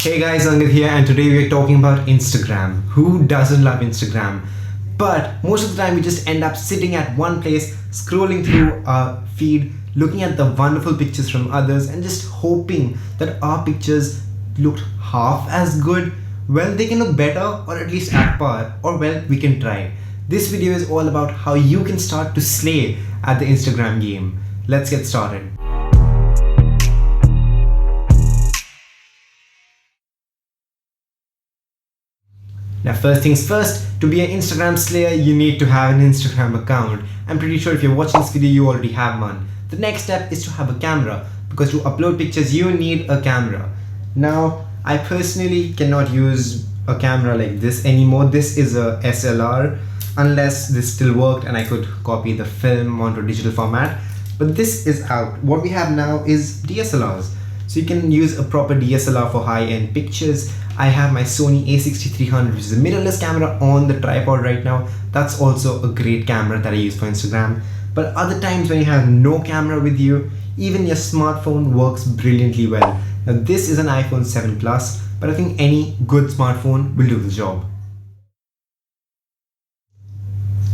Hey guys, Angad here, and today we're talking about Instagram. Who doesn't love Instagram? But most of the time we just end up sitting at one place, scrolling through our feed, looking at the wonderful pictures from others and just hoping that our pictures looked half as good. Well, they can look better or at least at par, or well, we can try. This video is all about how you can start to slay at the Instagram game. Let's get started. Now, first things first, to be an Instagram slayer, you need to have an Instagram account. I'm pretty sure if you're watching this video, you already have one. The next step is to have a camera, because to upload pictures, you need a camera. Now, I personally cannot use a camera like this anymore. This is a SLR, unless this still worked and I could copy the film onto a digital format. But this is out. What we have now is DSLRs. So you can use a proper DSLR for high-end pictures. I have my Sony a6300, which is a mirrorless camera on the tripod right now. That's also a great camera that I use for Instagram. But other times when you have no camera with you, even your smartphone works brilliantly well. Now this is an iPhone 7 Plus, but I think any good smartphone will do the job.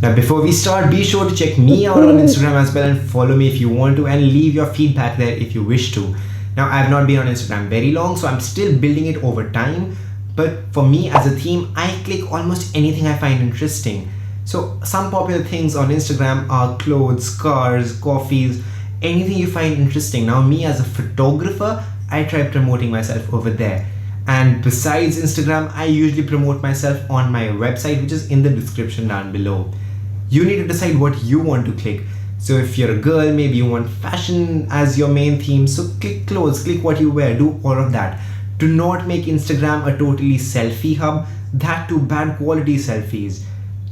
Now before we start, be sure to check me out on Instagram as well and follow me if you want to, and leave your feedback there if you wish to. Now, I have not been on Instagram very long, so I'm still building it over time. But for me as a theme, I click almost anything I find interesting. So some popular things on Instagram are clothes, cars, coffees, anything you find interesting. Now, me as a photographer, I try promoting myself over there. And besides Instagram, I usually promote myself on my website, which is in the description down below. You need to decide what you want to click. So if you're a girl, maybe you want fashion as your main theme, so click clothes, click what you wear, do all of that. Do not make Instagram a totally selfie hub, that too bad quality selfies.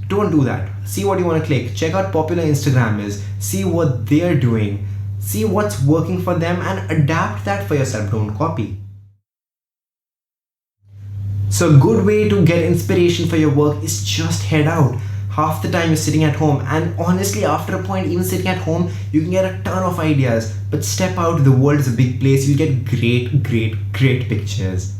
Don't do that. See what you want to click, check out popular Instagrammers, see what they're doing, see what's working for them and adapt that for yourself, don't copy. So a good way to get inspiration for your work is just head out. Half the time you're sitting at home, and honestly after a point, even sitting at home, you can get a ton of ideas. But step out, the world is a big place, you get great pictures.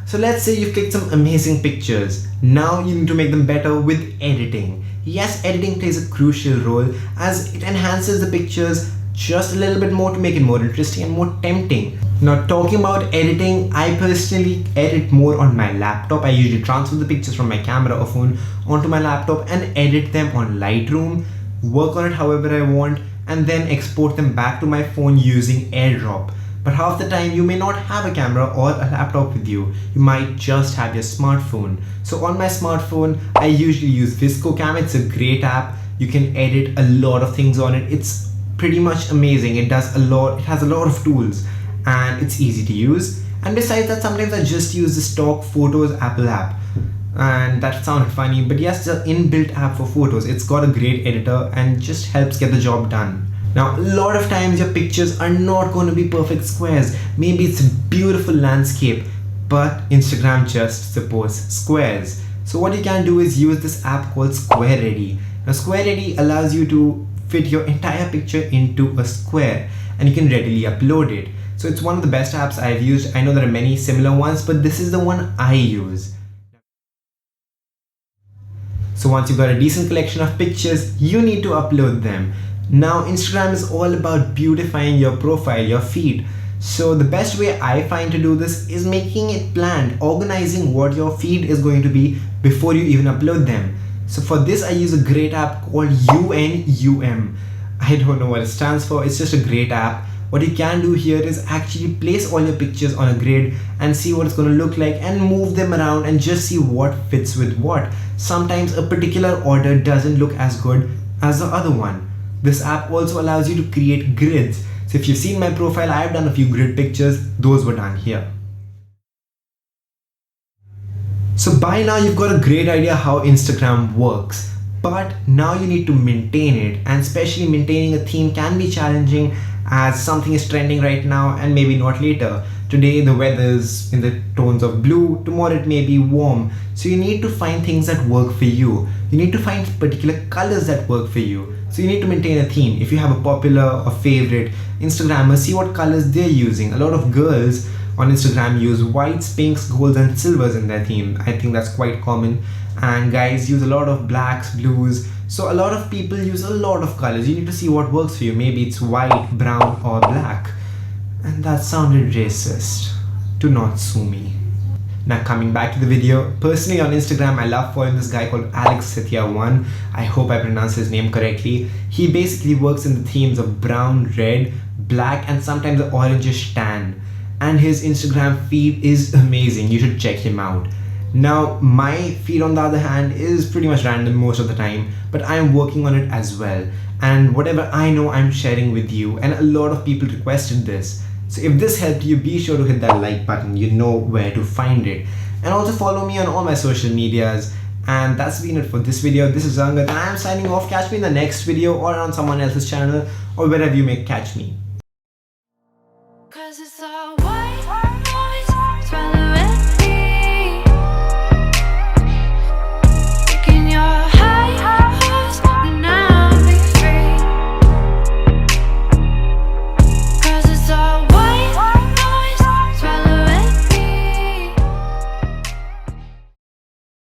So let's say you've clicked some amazing pictures. Now you need to make them better with editing. Yes, editing plays a crucial role as it enhances the pictures just a little bit more to make it more interesting and more tempting. Now, talking about editing, I personally edit more on my laptop. I usually transfer the pictures from my camera or phone onto my laptop and edit them on Lightroom, work on it however I want, and then export them back to my phone using AirDrop. But half the time you may not have a camera or a laptop with you. You might just have your smartphone. So on my smartphone, I usually use VSCO Cam. It's a great app. You can edit a lot of things on it. It's pretty much amazing. It has a lot of tools and it's easy to use. And besides that, sometimes I just use the stock Photos Apple app, and that sounded funny, but yes, it's an inbuilt app for photos. It's got a great editor and just helps get the job done. Now, a lot of times your pictures are not going to be perfect squares. Maybe it's a beautiful landscape, but Instagram just supports squares. So what you can do is use this app called Square Ready. Now, Square Ready allows you to fit your entire picture into a square and you can readily upload it. So it's one of the best apps I've used. I know there are many similar ones, but this is the one I use. So once you've got a decent collection of pictures, you need to upload them. Now, Instagram is all about beautifying your profile, your feed. So the best way I find to do this is making it planned, organizing what your feed is going to be before you even upload them. So for this, I use a great app called UNUM. I don't know what it stands for. It's just a great app. What you can do here is actually place all your pictures on a grid and see what it's going to look like and move them around and just see what fits with what. Sometimes a particular order doesn't look as good as the other one. This app also allows you to create grids. So if you've seen my profile, I have done a few grid pictures. Those were done here. So by now you've got a great idea how Instagram works, but now you need to maintain it, and especially maintaining a theme can be challenging as something is trending right now and maybe not later. Today the weather's in the tones of blue, tomorrow it may be warm. So you need to find things that work for you. you need to find particular colors that work for you. So you need to maintain a theme. If you have a popular or favorite Instagrammer, see what colors they're using. A lot of girls on Instagram use whites, pinks, golds and silvers in their theme. I think that's quite common. And guys use a lot of blacks, blues. So a lot of people use a lot of colors. You need to see what works for you. Maybe it's white, brown or black. And that sounded racist. Do not sue me. Now coming back to the video, personally on Instagram I love following this guy called Alex Satya1. I hope I pronounced his name correctly. He basically works in the themes of brown, red, black and sometimes orangish tan. And his Instagram feed is amazing. You should check him out. Now my feed on the other hand is pretty much random most of the time, but I am working on it as well. And whatever I know I'm sharing with you, and a lot of people requested this. So if this helped you, be sure to hit that like button. You know where to find it. And also follow me on all my social medias. And that's been it for this video. This is Angat and I am signing off. Catch me in the next video or on someone else's channel or wherever you may catch me.